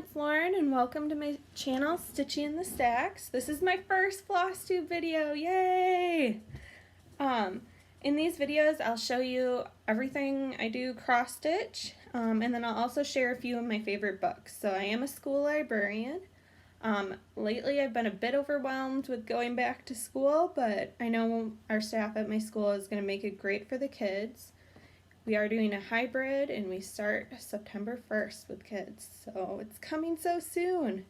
it's Lauren and welcome to my channel, Stitchy in the Stacks. This is my first Flosstube video, yay! In these videos I'll show you everything I do cross stitch, and then I'll also share a few of my favorite books. So I am a school librarian. Lately I've been a bit overwhelmed with going back to school, but I know our staff at my school is going to make it great for the kids. We are doing a hybrid and we start September 1st with kids, so it's coming so soon.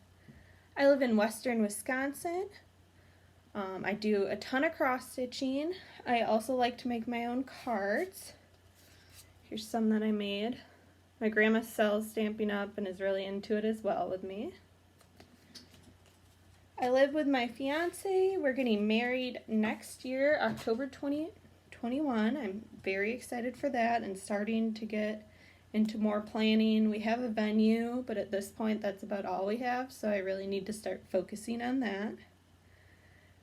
I live in western Wisconsin. I do a ton of cross stitching. I also like to make my own cards. Here's some that I made. My grandma sells Stampin' Up! And is really into it as well with me. I live with my fiance. We're getting married next year, October 2021. I'm very excited for that and starting to get into more planning. We have a venue, but at this point that's about all we have, so I really need to start focusing on that.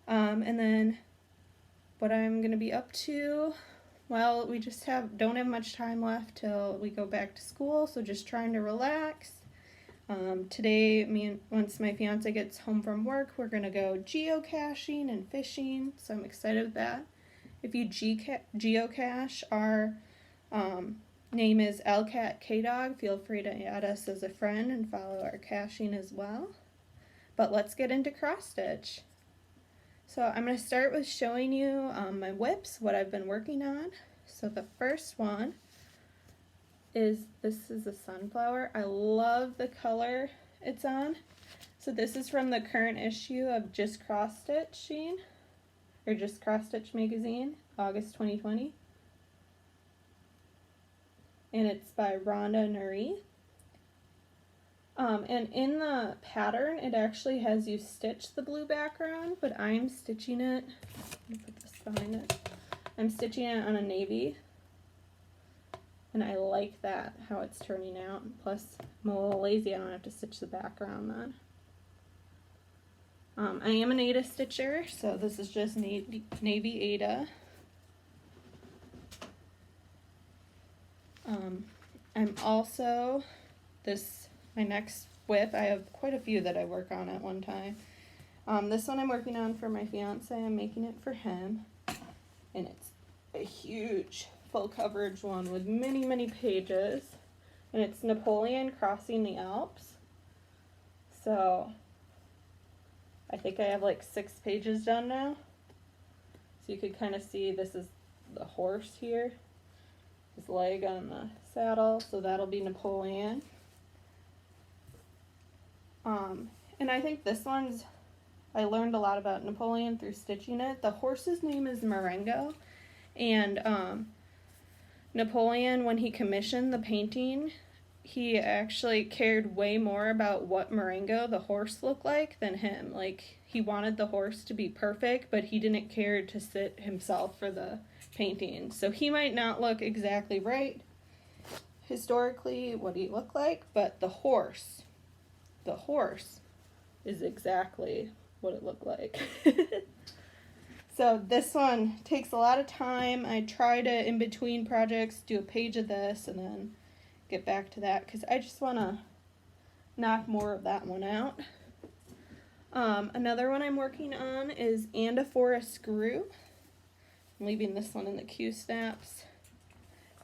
And then what I'm going to be up to, well, we just don't have much time left till we go back to school, so just trying to relax. Today, once my fiance gets home from work, we're going to go geocaching and fishing, so I'm excited with that. If you geocache, our name is LCatKdog. Feel free to add us as a friend and follow our caching as well. But let's get into cross stitch. So I'm going to start with showing you my whips, what I've been working on. So the first one is, this is a sunflower. I love the color it's on. So this is from the current issue of Just Cross Stitching, or Just Cross Stitch magazine, August 2020. And it's by Rhonda Nuri. And in the pattern, it actually has you stitch the blue background, but I'm stitching it, let me put this behind it, I'm stitching it on a navy, and I like that, how it's turning out. Plus, I'm a little lazy, I don't have to stitch the background then. I am an Aida stitcher, so this is just Navy Aida. I'm also, my next whip, I have quite a few that I work on at one time. This one I'm working on for my fiance. I'm making it for him, and it's a huge full coverage one with many, many pages, and it's Napoleon crossing the Alps. So I think I have like 6 pages done now. So you could kind of see this is the horse here, his leg on the saddle, so that'll be Napoleon. And I think this one's, I learned a lot about Napoleon through stitching it. The horse's name is Marengo, and Napoleon, when he commissioned the painting, he actually cared way more about what Marengo, the horse, looked like than him. Like, he wanted the horse to be perfect, but he didn't care to sit himself for the painting. So he might not look exactly right historically what he looked like, but the horse is exactly what it looked like. So this one takes a lot of time. I try to, in between projects, do a page of this and then get back to that because I just want to knock more of that one out. Another one I'm working on is And a Forest Screw. I'm leaving this one in the Q snaps.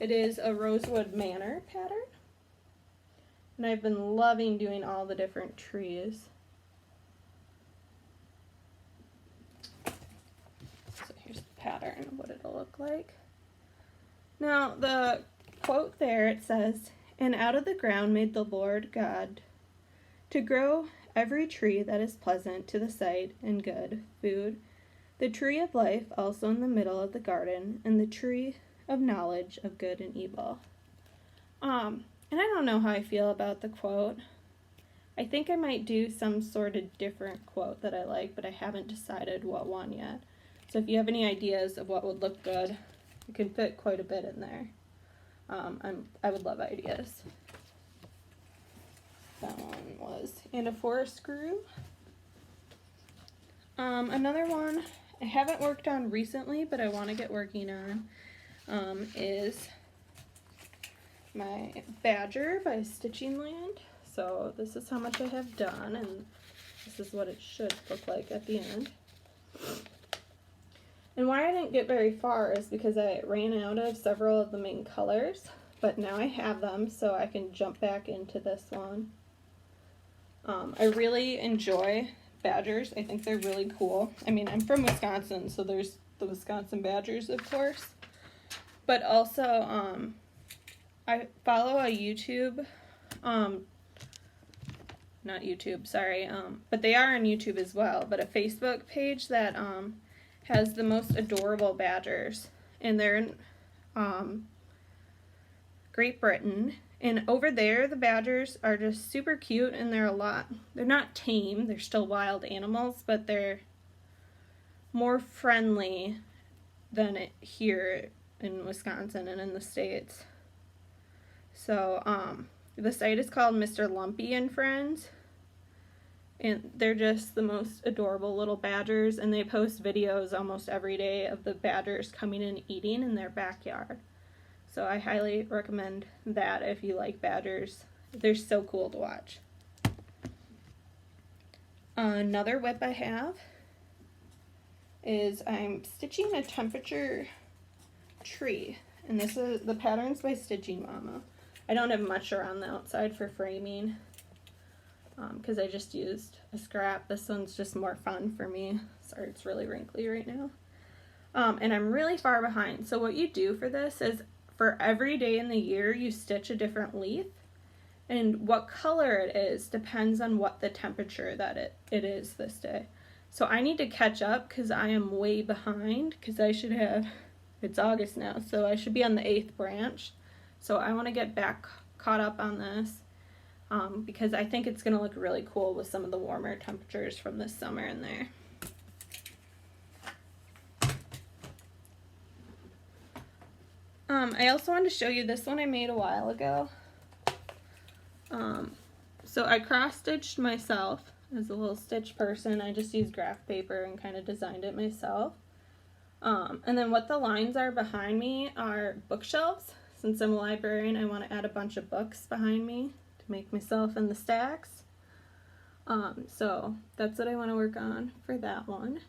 It is a Rosewood Manor pattern, and I've been loving doing all the different trees. So here's the pattern of what it'll look like. Now the quote there, it says, "And out of the ground made the Lord God to grow every tree that is pleasant to the sight and good food, the tree of life also in the middle of the garden, and the tree of knowledge of good and evil." And I don't know how I feel about the quote. I think I might do some sort of different quote that I like, but I haven't decided what one yet. So if you have any ideas of what would look good, you can fit quite a bit in there. I would love ideas. That one was And a Forest Screw. Another one I haven't worked on recently, but I want to get working on, is my Badger by Stitching Land. So this is how much I have done, and this is what it should look like at the end. And why I didn't get very far is because I ran out of several of the main colors, but now I have them, so I can jump back into this one. I really enjoy badgers. I think they're really cool. I mean, I'm from Wisconsin, so there's the Wisconsin Badgers, of course. But also, I follow a YouTube, not YouTube, sorry, but they are on YouTube as well, but a Facebook page that has the most adorable badgers, and they're in Great Britain. And over there, the badgers are just super cute, and they're not tame, they're still wild animals, but they're more friendly than here in Wisconsin and in the States. So, the site is called Mr. Lumpy and Friends, and they're just the most adorable little badgers, and they post videos almost every day of the badgers coming and eating in their backyard. So I highly recommend that if you like badgers. They're so cool to watch. Another whip I have is I'm stitching a temperature tree, and this is the pattern's by Stitching Mama. I don't have much around the outside for framing because I just used a scrap. This one's just more fun for me. Sorry, it's really wrinkly right now. And I'm really far behind. So what you do for this is for every day in the year you stitch a different leaf, and what color it is depends on what the temperature that it is this day. So I need to catch up because I am way behind, because I should have, it's August now, so I should be on the 8th branch. So I want to get back caught up on this because I think it's going to look really cool with some of the warmer temperatures from this summer in there. I also wanted to show you this one I made a while ago. So I cross-stitched myself as a little stitch person. I just used graph paper and kind of designed it myself. And then what the lines are behind me are bookshelves. Since I'm a librarian, I want to add a bunch of books behind me to make myself in the stacks. So that's what I want to work on for that one.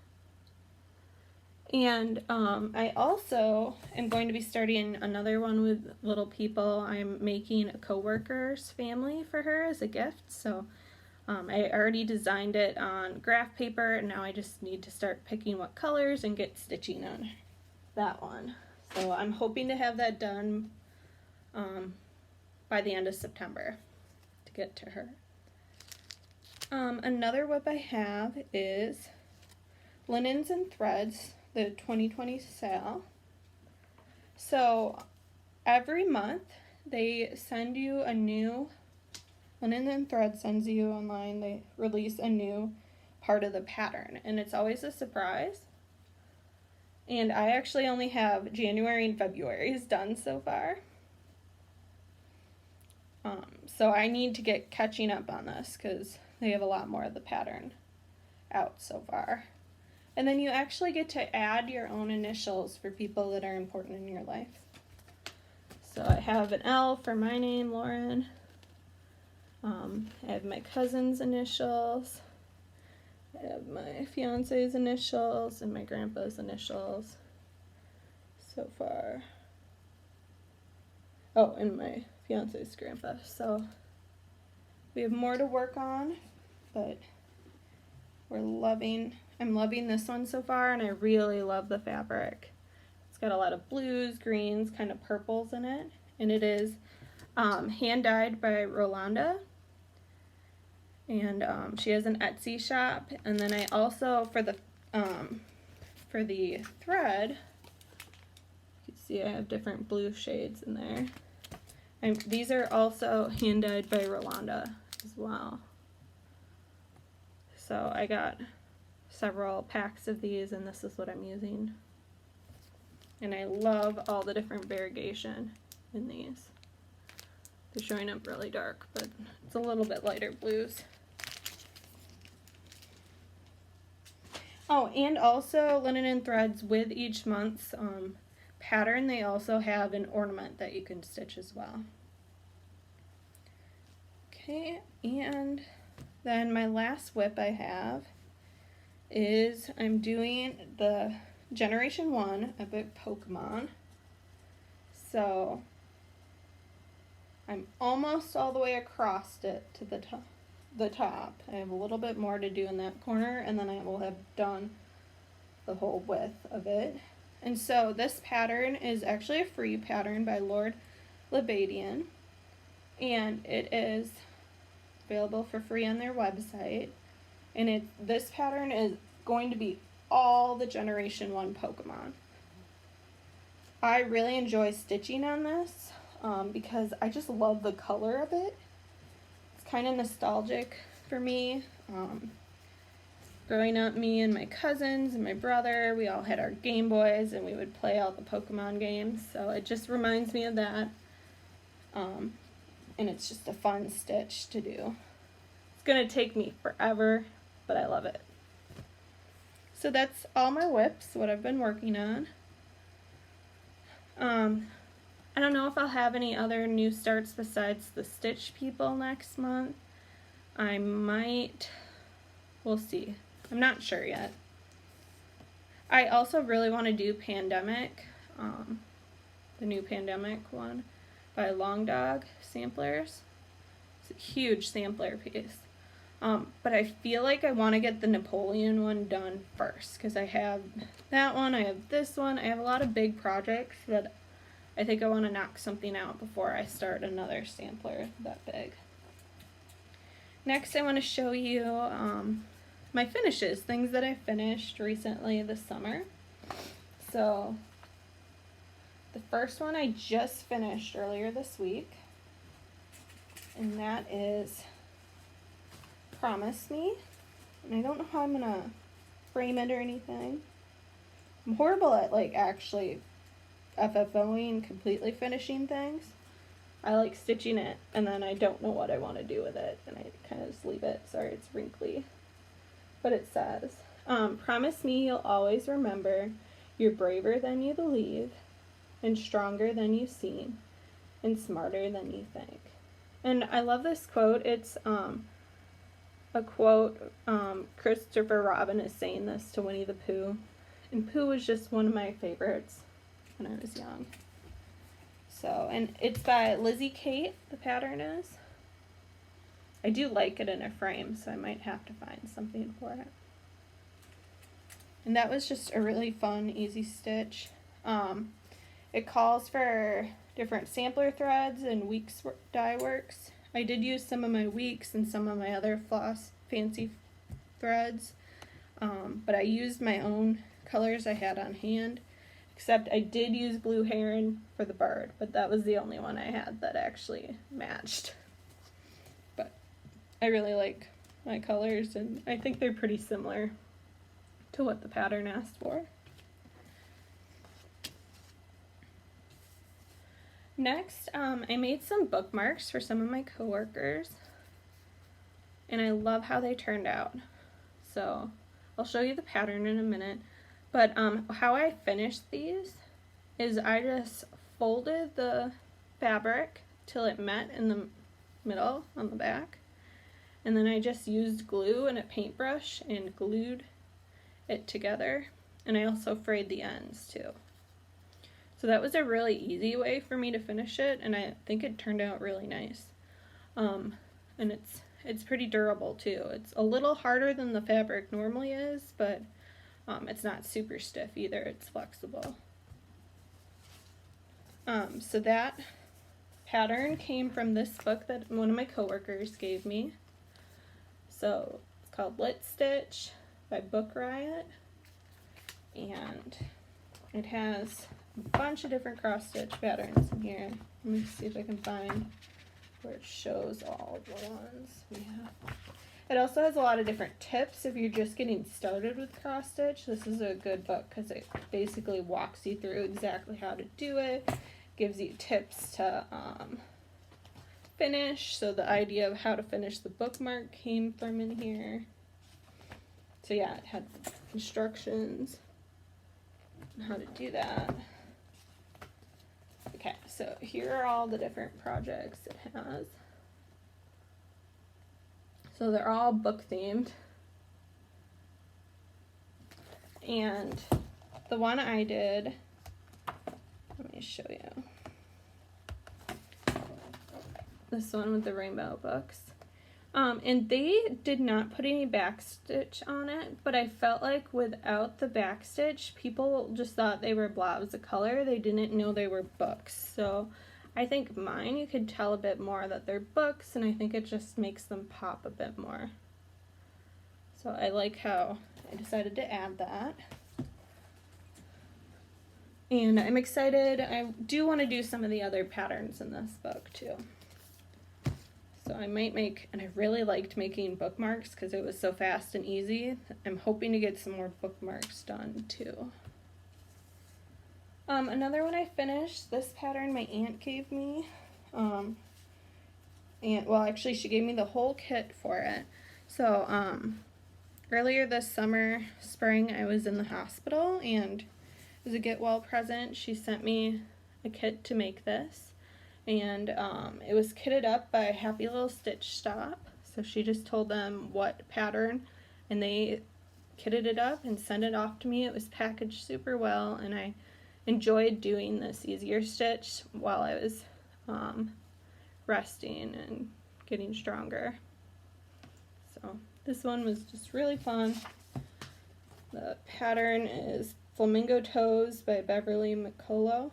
And I also am going to be starting another one with little people. I'm making a coworker's family for her as a gift. So I already designed it on graph paper, and now I just need to start picking what colors and get stitching on that one. So I'm hoping to have that done by the end of September to get to her. Another whip I have is Linens and Threads, the 2020 sale. So every month they send you a new, Linen and Thread sends you online, they release a new part of the pattern, and it's always a surprise. And I actually only have January and February's done so far. So I need to get catching up on this because they have a lot more of the pattern out so far. And then you actually get to add your own initials for people that are important in your life. So I have an L for my name, Lauren. I have my cousin's initials. I have my fiance's initials and my grandpa's initials so far. Oh, and my fiance's grandpa. So we have more to work on, but I'm loving this one so far, and I really love the fabric. It's got a lot of blues, greens, kind of purples in it, and it is hand dyed by Rolanda. And she has an Etsy shop, and then I also, for the thread, you can see I have different blue shades in there. And these are also hand dyed by Rolanda as well. So I got several packs of these, and this is what I'm using. And I love all the different variegation in these. They're showing up really dark, but it's a little bit lighter blues. Oh, and also Linen and Threads, with each month's pattern, they also have an ornament that you can stitch as well. Okay, and then my last whip I have is I'm doing the Generation 1 Epic Pokemon. So I'm almost all the way across it to the top. I have a little bit more to do in that corner, and then I will have done the whole width of it. And so this pattern is actually a free pattern by Lord Lebadian, and it is available for free on their website. And this pattern is going to be all the Generation 1 Pokemon. I really enjoy stitching on this because I just love the color of it. It's kind of nostalgic for me. Growing up, me and my cousins and my brother, we all had our Game Boys and we would play all the Pokemon games. So it just reminds me of that. And it's just a fun stitch to do. It's going to take me forever, but I love it. So that's all my whips, what I've been working on. I don't know if I'll have any other new starts besides the Stitch People next month. I might, we'll see. I'm not sure yet. I also really want to do Pandemic, the new Pandemic one by Long Dog Samplers. It's a huge sampler piece. But I feel like I want to get the Napoleon one done first because I have that one, I have this one, I have a lot of big projects that I think I want to knock something out before I start another sampler that big. Next I want to show you my finishes, things that I finished recently this summer. So the first one I just finished earlier this week, and that is Promise Me. And I don't know how I'm gonna frame it or anything. I'm horrible at actually FFOing, completely finishing things. I like stitching it and then I don't know what I want to do with it and I kind of just leave it. Sorry, it's wrinkly. But it says, promise me you'll always remember you're braver than you believe and stronger than you seem and smarter than you think. And I love this quote. It's a quote, Christopher Robin is saying this to Winnie the Pooh. And Pooh was just one of my favorites when I was young. So, and it's by Lizzie Kate, the pattern is. I do like it in a frame, so I might have to find something for it. And that was just a really fun, easy stitch. It calls for different sampler threads and Weeks dye works. I did use some of my Weeks and some of my other floss fancy threads, but I used my own colors I had on hand, except I did use Blue Heron for the bird, but that was the only one I had that actually matched. But I really like my colors, and I think they're pretty similar to what the pattern asked for. Next, I made some bookmarks for some of my coworkers, and I love how they turned out. So I'll show you the pattern in a minute, but how I finished these is I just folded the fabric till it met in the middle on the back, and then I just used glue and a paintbrush and glued it together, and I also frayed the ends too. So that was a really easy way for me to finish it, and I think it turned out really nice. And it's pretty durable too. It's a little harder than the fabric normally is, but it's not super stiff either. It's flexible. So that pattern came from this book that one of my coworkers gave me. So it's called Lit Stitch by Book Riot, and it has a bunch of different cross stitch patterns in here. Let me see if I can find where it shows all of the ones we have. It also has a lot of different tips if you're just getting started with cross stitch. This is a good book because it basically walks you through exactly how to do it, gives you tips to finish. So the idea of how to finish the bookmark came from in here. So yeah, it had instructions on how to do that. Okay, so here are all the different projects it has. So they're all book themed. And the one I did, let me show you. This one with the rainbow books. And they did not put any backstitch on it, but I felt like without the backstitch, people just thought they were blobs of color. They didn't know they were books. So I think mine, you could tell a bit more that they're books, and I think it just makes them pop a bit more. So I like how I decided to add that. And I'm excited. I do want to do some of the other patterns in this book too. So I might make, and I really liked making bookmarks because it was so fast and easy. I'm hoping to get some more bookmarks done too. Another one I finished, this pattern my aunt gave me. And well, actually she gave me the whole kit for it. So earlier this spring, I was in the hospital, and as a get well present, she sent me a kit to make this. And it was kitted up by Happy Little Stitch Shop. So she just told them what pattern, and they kitted it up and sent it off to me. It was packaged super well, and I enjoyed doing this easier stitch while I was resting and getting stronger. So this one was just really fun. The pattern is Flamingo Toes by Beverly McCullough.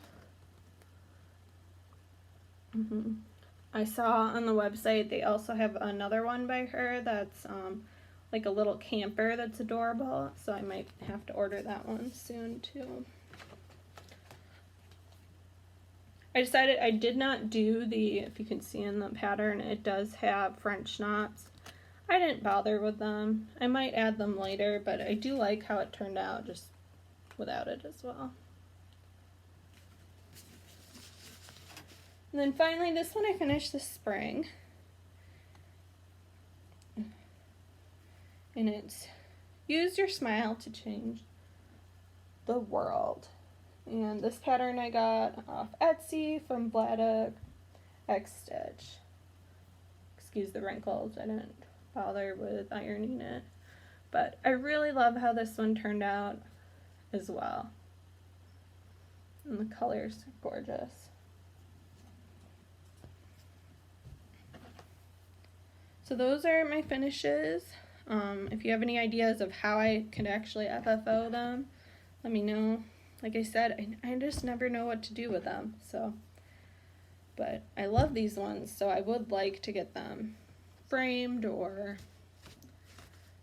I saw on the website they also have another one by her that's like a little camper that's adorable, so I might have to order that one soon too. I decided I did not do the, if you can see in the pattern, it does have French knots. I didn't bother with them. I might add them later, but I do like how it turned out just without it as well. And then finally, this one I finished this spring. And it's Use Your Smile to Change the World. And this pattern I got off Etsy from Vlada X Stitch. Excuse the wrinkles, I didn't bother with ironing it. But I really love how this one turned out as well. And the colors are gorgeous. So those are my finishes. If you have any ideas of how I could actually FFO them, let me know. Like I said, I just never know what to do with them. So, but I love these ones, so I would like to get them framed or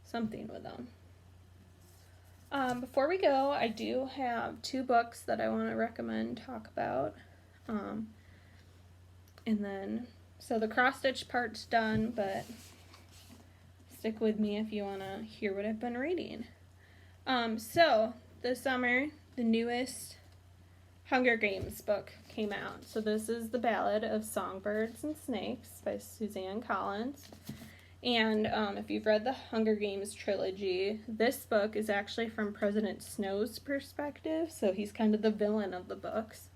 something with them. Before we go, I do have 2 books that I want to recommend, talk about. And then, so the cross-stitch part's done, but stick with me if you want to hear what I've been reading. So this summer, the newest Hunger Games book came out. So this is The Ballad of Songbirds and Snakes by Suzanne Collins. And if you've read the Hunger Games trilogy, this book is actually from President Snow's perspective. So he's kind of the villain of the books.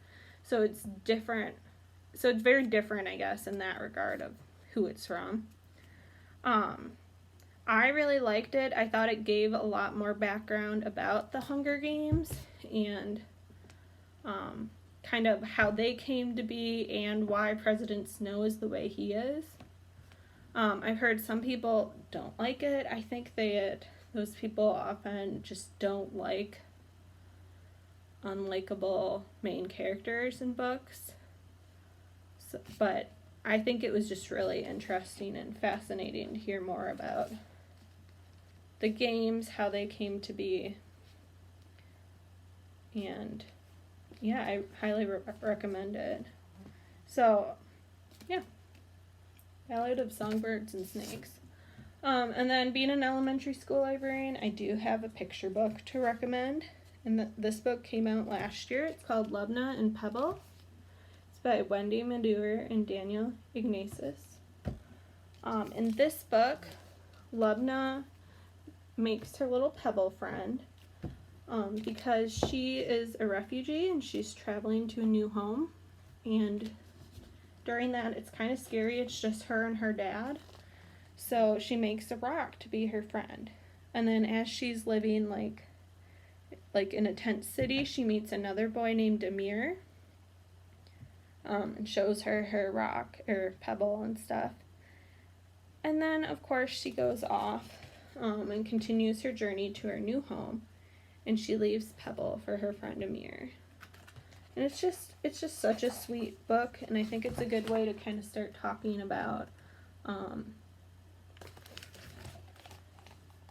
So it's different. So it's very different, I guess, in that regard of who it's from. I really liked it. I thought it gave a lot more background about the Hunger Games and kind of how they came to be and why President Snow is the way he is. I've heard some people don't like it. I think those people often just don't like unlikable main characters in books. So, but I think it was just really interesting and fascinating to hear more about the games, how they came to be, and yeah, I highly recommend it. So, yeah, Ballad of Songbirds and Snakes. And then being an elementary school librarian, I do have a picture book to recommend, and this book came out last year. It's called Lubna and Pebble. It's by Wendy Madure and Daniel Ignatius. In this book, Lubna makes her little pebble friend because she is a refugee and she's traveling to a new home, and during that it's kind of scary. It's just her and her dad, So she makes a rock to be her friend. And then as she's living like in a tent city, she meets another boy named Amir, and shows her her rock or pebble and stuff. And then of course she goes off and continues her journey to her new home, and she leaves Pebble for her friend Amir. And it's just such a sweet book, and I think it's a good way to kind of start talking about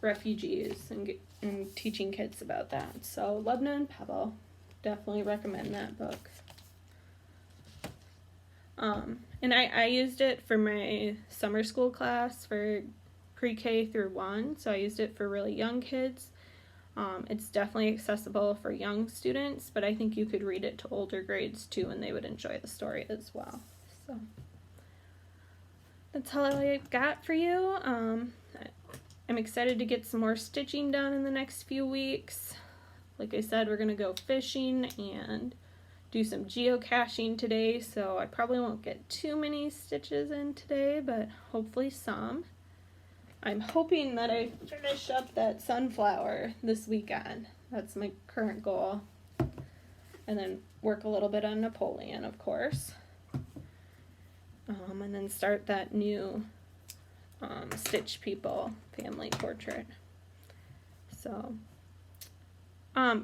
refugees and teaching kids about that. So Lubna and Pebble, definitely recommend that book. And I used it for my summer school class for pre-K through 1, so I used it for really young kids. It's definitely accessible for young students, but I think you could read it to older grades too, and they would enjoy the story as well. So that's all I've got for you. I'm excited to get some more stitching done in the next few weeks. Like I said, we're going to go fishing and do some geocaching today, so I probably won't get too many stitches in today, but hopefully some. I'm hoping that I finish up that sunflower this weekend. That's my current goal. And then work a little bit on Napoleon, of course. And then start that new Stitch People family portrait. So,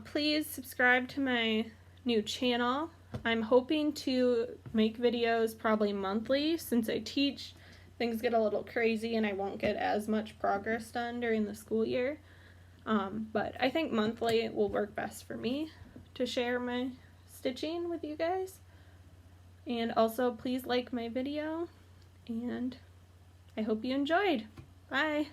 please subscribe to my new channel. I'm hoping to make videos probably monthly. Since I teach, things get a little crazy and I won't get as much progress done during the school year. But I think monthly will work best for me to share my stitching with you guys. And also please like my video, and I hope you enjoyed. Bye!